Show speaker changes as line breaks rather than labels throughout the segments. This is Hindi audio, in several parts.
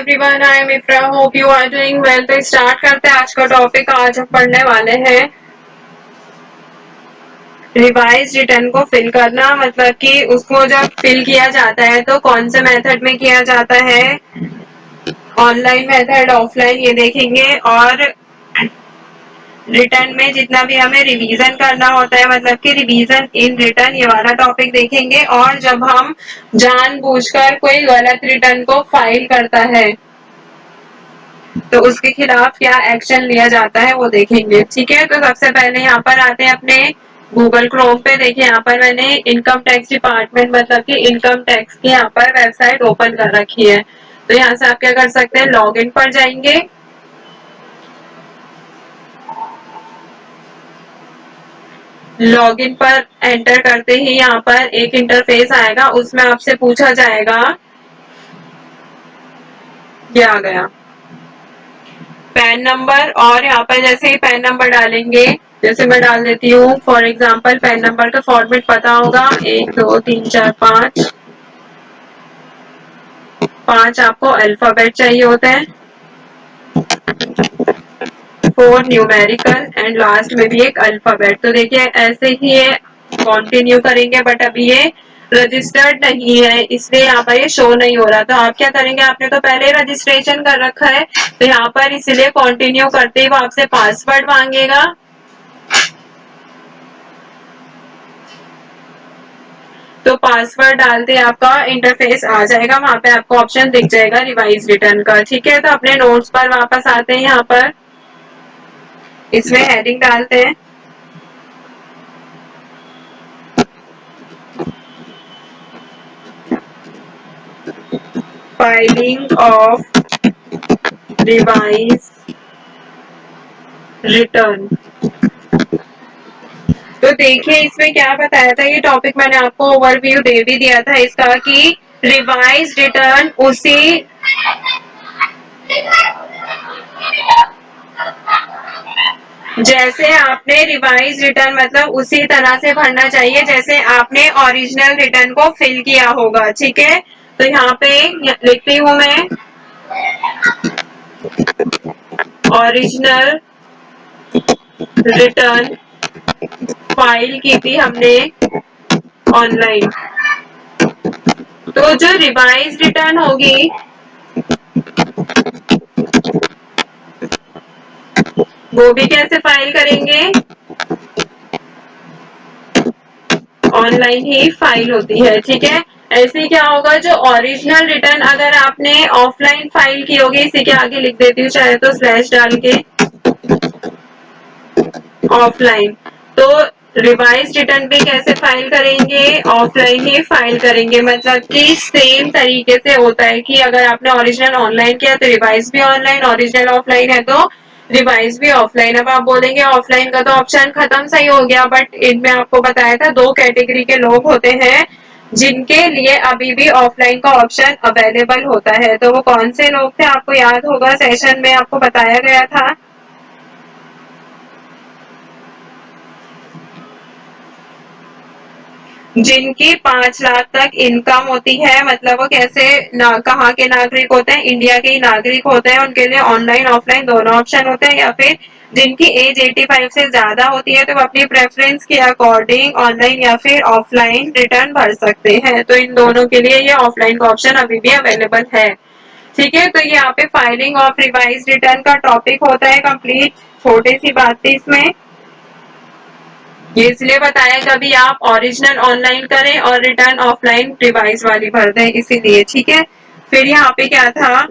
Everyone, I am Ifra, hope you are doing well. तो स्टार्ट करते हैं आज का टॉपिक। आज हम पढ़ने वाले हैं रिवाइज रिटर्न को फिल करना, मतलब कि उसको जब फिल किया जाता है तो कौन से मेथड में किया जाता है, ऑनलाइन मेथड, ऑफलाइन, ये देखेंगे। और रिटर्न में जितना भी हमें रिवीजन करना होता है, मतलब कि रिवीजन इन रिटर्न, ये वाला टॉपिक देखेंगे। और जब हम जानबूझकर कोई गलत रिटर्न को फाइल करता है तो उसके खिलाफ क्या एक्शन लिया जाता है वो देखेंगे। ठीक है, तो सबसे पहले यहाँ पर आते हैं अपने गूगल क्रोम पे। देखिए यहाँ पर मैंने इनकम टैक्स डिपार्टमेंट, मतलब कि इनकम टैक्स की यहाँ पर वेबसाइट ओपन कर रखी है। तो यहाँ से आप क्या कर सकते हैं, लॉग इन पर जाएंगे। लॉगिन पर एंटर करते ही यहाँ पर एक इंटरफेस आएगा, उसमें आपसे पूछा जाएगा, ये आ गया पैन नंबर। और यहाँ पर जैसे ही पैन नंबर डालेंगे, जैसे मैं डाल देती हूँ फॉर एग्जांपल, पैन नंबर का फॉर्मेट पता होगा, 1 2 3 4 5 5 आपको अल्फाबेट चाहिए होते हैं, 4 न्यूमेरिकल एंड लास्ट में भी एक अल्फाबेट। तो देखिए ऐसे ही ये कंटिन्यू करेंगे, बट अभी ये रजिस्टर्ड नहीं है इसलिए यहाँ पर ये शो नहीं हो रहा। तो आप क्या करेंगे, आपने तो पहले रजिस्ट्रेशन कर रखा है तो यहाँ पर इसलिए कंटिन्यू करते ही वो आपसे पासवर्ड मांगेगा। तो पासवर्ड डालते आपका इंटरफेस आ जाएगा, वहां पे आपको ऑप्शन दिख जाएगा रिवाइज रिटर्न का। ठीक है, तो अपने नोट्स पर वापस आते हैं। यहाँ पर इसमें हेडिंग डालते हैं फाइलिंग ऑफ रिवाइज रिटर्न। तो देखिए इसमें क्या बताया था, ये टॉपिक मैंने आपको ओवरव्यू दे भी दिया था इसका, कि रिवाइज रिटर्न उसी जैसे आपने रिवाइज रिटर्न मतलब उसी तरह से भरना चाहिए जैसे आपने ओरिजिनल रिटर्न को फिल किया होगा। ठीक है, तो यहाँ पे लिखती हूँ मैं, ओरिजिनल रिटर्न फाइल की थी हमने ऑनलाइन। तो जो रिवाइज रिटर्न होगी वो भी कैसे फाइल करेंगे, ऑनलाइन ही फाइल होती है। ठीक है, ऐसे क्या होगा, जो ओरिजिनल रिटर्न अगर आपने ऑफलाइन फाइल की होगी, इसी के आगे लिख देती हूँ चाहे तो स्लैश डाल के, ऑफलाइन, तो रिवाइज रिटर्न भी कैसे फाइल करेंगे, ऑफलाइन ही फाइल करेंगे। मतलब कि सेम तरीके से होता है कि अगर आपने ओरिजिनल ऑनलाइन किया तो रिवाइज भी ऑनलाइन, ओरिजिनल ऑफलाइन है तो रिवाइज भी ऑफलाइन। अब आप बोलेंगे ऑफलाइन का तो ऑप्शन खत्म, सही हो गया, बट इनमें आपको बताया था दो कैटेगरी के लोग होते हैं जिनके लिए अभी भी ऑफलाइन का ऑप्शन अवेलेबल होता है। तो वो कौन से लोग थे, आपको याद होगा सेशन में आपको बताया गया था, जिनकी 5 लाख तक इनकम होती है, मतलब वो कैसे कहाँ के नागरिक होते हैं, इंडिया के ही नागरिक होते हैं, उनके लिए ऑनलाइन ऑफलाइन दोनों ऑप्शन होते हैं। या फिर जिनकी एज 85 से ज्यादा होती है तो वो अपनी प्रेफरेंस के अकॉर्डिंग ऑनलाइन या फिर ऑफलाइन रिटर्न भर सकते हैं। तो इन दोनों के लिए ये ऑफलाइन का ऑप्शन अभी भी अवेलेबल है। ठीक है, तो ये यहाँ पे फाइलिंग ऑफ रिवाइज रिटर्न का टॉपिक होता है कंप्लीट। छोटी सी बात थी इसमें, ये इसलिए बताया कभी आप ओरिजिनल ऑनलाइन करें और रिटर्न ऑफलाइन रिवाइज वाली भर दें, इसीलिए। ठीक है, फिर यहाँ पे क्या था,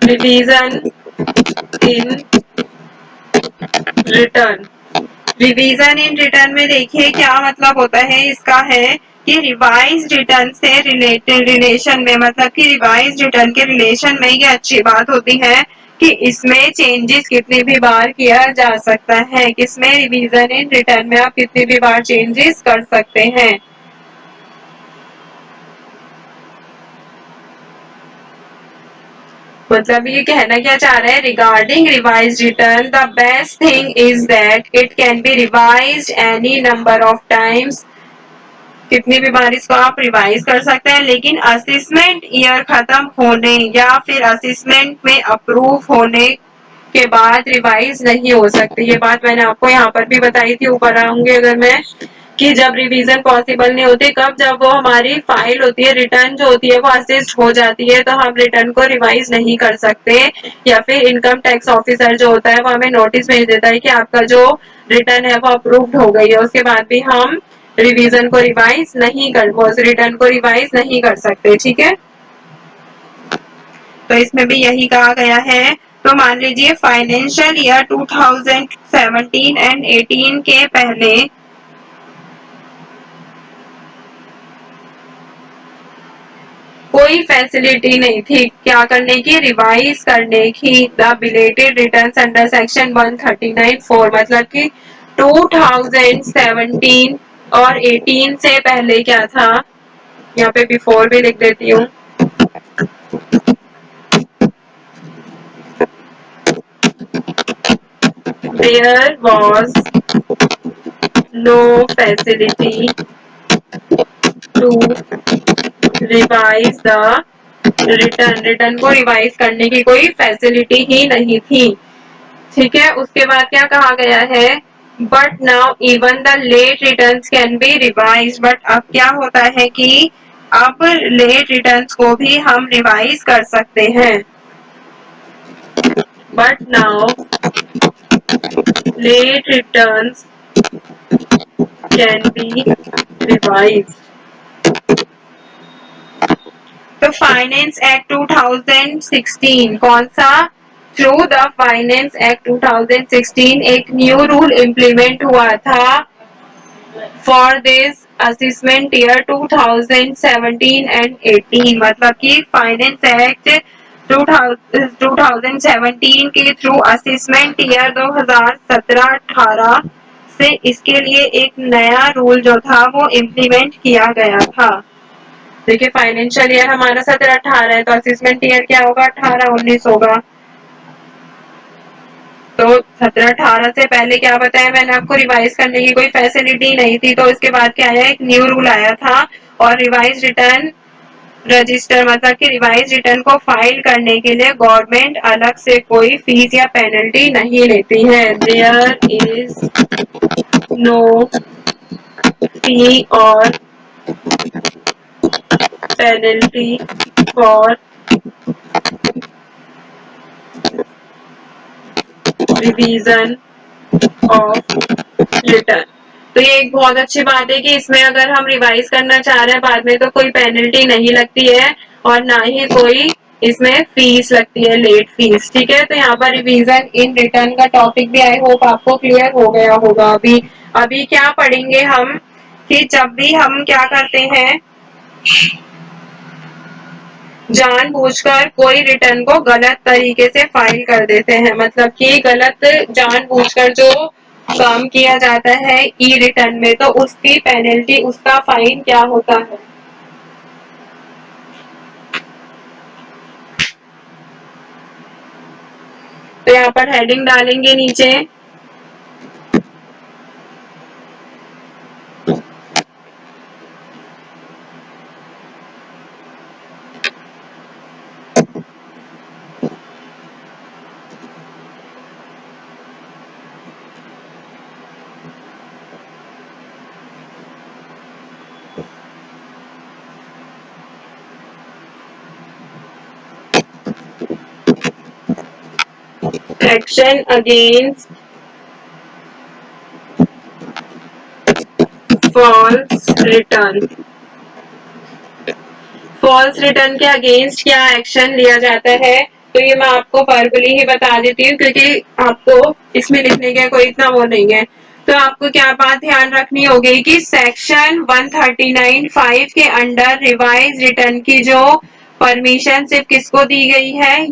revision in return. Revision in return में देखिए क्या मतलब होता है इसका, है कि रिवाइज रिटर्न से रिलेटेड रिलेशन में, मतलब कि रिवाइज रिटर्न के रिलेशन में ये अच्छी बात होती है कि इसमें चेंजेस कितनी भी बार किया जा सकता है। किसमें, रिवीजन इन रिटर्न में आप कितनी भी बार चेंजेस कर सकते हैं। मतलब ये कहना क्या चाह रहा है, regarding revise return the best thing is that it can be revised any number of times कितनी भी बार इसको आप रिवाइज कर सकते हैं, लेकिन असेसमेंट ईयर खत्म होने या फिर असेसमेंट में अप्रूव होने के बाद रिवाइज नहीं हो सकती। ये बात मैंने आपको यहाँ पर भी बताई थी, ऊपर आऊंगी अगर मैं, कि जब रिवीजन पॉसिबल नहीं होती, कब, जब वो हमारी फाइल होती है, रिटर्न जो होती है वो असिस्ट हो जाती है, तो हम रिटर्न को रिवाइज नहीं कर सकते, या फिर इनकम टैक्स ऑफिसर जो होता है वो हमें नोटिस भेज देता है कि आपका जो रिटर्न है वो अप्रूव्ड हो गई है, उसके बाद भी हम रिवीजन को रिवाइज नहीं कर, वो रिटर्न को रिवाइज नहीं कर सकते। ठीक है, तो इसमें भी यही कहा गया है। तो मान लीजिए फाइनेंशियल ईयर 2017 एंड 18 के पहले कोई फैसिलिटी नहीं थी क्या करने की, रिवाइज करने की, the belated returns under section 139(4), मतलब कि 2017 और 18 से पहले क्या था, यहाँ पे बिफोर भी लिख देती हूँ, there was no facility to revise the return, return को रिवाइज करने की कोई फैसिलिटी ही नहीं थी। ठीक है, उसके बाद क्या कहा गया है, but now even the late return can be revise, but अब क्या होता है कि अब लेट रिटर्न को भी हम रिवाइज कर सकते हैं, but now let return can be revise. तो फाइनेंस एक्ट 2016 कौन सा, थ्रू द फाइनेंस एक्ट 2016 एक न्यू रूल इम्प्लीमेंट हुआ था for this assessment year 2017 and 18, मतलब कि फाइनेंस एक्ट 2017 के थ्रू असेसमेंट ईयर 2017-18 से इसके लिए एक नया रूल जो था वो इम्प्लीमेंट किया गया था। देखिए फाइनेंशियल ईयर हमारा 17-18 है, तो असेसमेंट ईयर क्या होगा, 18-19 होगा। तो 17-18 से पहले क्या बताया मैंने आपको, रिवाइज करने की कोई फैसिलिटी नहीं थी, तो इसके बाद क्या आया, एक न्यू रूल आया था, और रिवाइज रिटर्न रजिस्टर, मतलब कि रिवाइज रिटर्न को फाइल करने के लिए गवर्नमेंट अलग से कोई फीस या पेनल्टी नहीं लेती है। देयर इज नो फी और penalty for revision of return. तो ये एक बहुत अच्छी बात है कि इसमें अगर हम रिवाइज करना चाह रहे हैं बाद में तो कोई पेनल्टी नहीं लगती है, और ना ही कोई इसमें फीस लगती है, लेट फीस। ठीक है, तो यहाँ पर रिवीजन इन रिटर्न का टॉपिक भी आई होप आपको क्लियर हो गया होगा। अभी अभी क्या पढ़ेंगे हम, कि जब भी हम क्या करते हैं, जानबूझकर कोई रिटर्न को गलत तरीके से फाइल कर देते हैं, मतलब कि गलत जानबूझकर जो काम किया जाता है ई रिटर्न में, तो उसकी पेनल्टी, उसका फाइन क्या होता है। तो यहाँ पर हेडिंग डालेंगे नीचे, action against false return. False return के अगेंस्ट क्या एक्शन लिया जाता है, तो ये मैं आपको वर्बली ही बता देती हूँ, क्योंकि आपको इसमें लिखने का कोई इतना वो नहीं है। तो आपको क्या बात ध्यान रखनी होगी कि सेक्शन 139(5) के अंडर रिवाइज रिटर्न की जो परमिशन सिर्फ किसको दी गई है,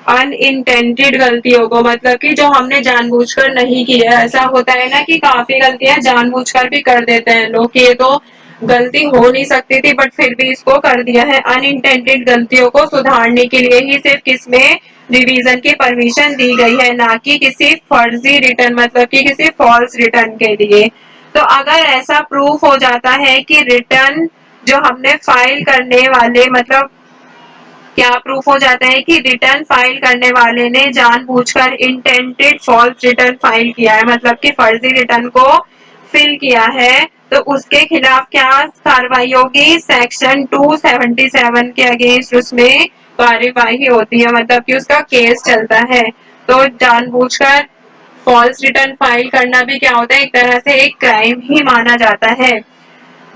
अनइंटेंडेड गलतियों को, मतलब कि जो हमने जानबूझकर नहीं की है। ऐसा होता है ना कि काफी गलतियां जानबूझकर भी कर देते हैं लोग, कि ये तो गलती हो नहीं सकती थी बट फिर भी इसको कर दिया है। अनइंटेंडेड गलतियों को सुधारने के लिए ही सिर्फ किसमें रिवीजन की परमिशन दी गई है, ना कि किसी फर्जी रिटर्न, मतलब कि किसी फॉल्स रिटर्न के लिए। तो अगर ऐसा प्रूफ हो जाता है कि रिटर्न जो हमने फाइल करने वाले, मतलब क्या प्रूफ हो जाता है कि रिटर्न फाइल करने वाले ने जानबूझकर इंटेंटेड फॉल्स रिटर्न फाइल किया है, मतलब कि फर्जी रिटर्न को फिल किया है, तो उसके खिलाफ क्या कार्रवाई होगी? सेक्शन 277 के अगेंस्ट उसमें कार्यवाही होती है, मतलब कि उसका केस चलता है। तो जानबूझकर फॉल्स रिटर्न फाइल करना भी क्या होता है? एक तरह से एक क्राइम ही माना जाता है।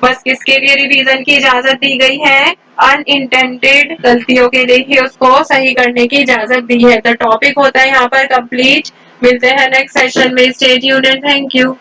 बस किसके लिए रिवीजन की इजाजत दी गई है? अनइंटेंडेड गलतियों के लिए ही उसको सही करने की इजाजत दी है। तो टॉपिक होता है यहाँ पर कंप्लीट। मिलते हैं नेक्स्ट सेशन में। Stay tuned and thank you.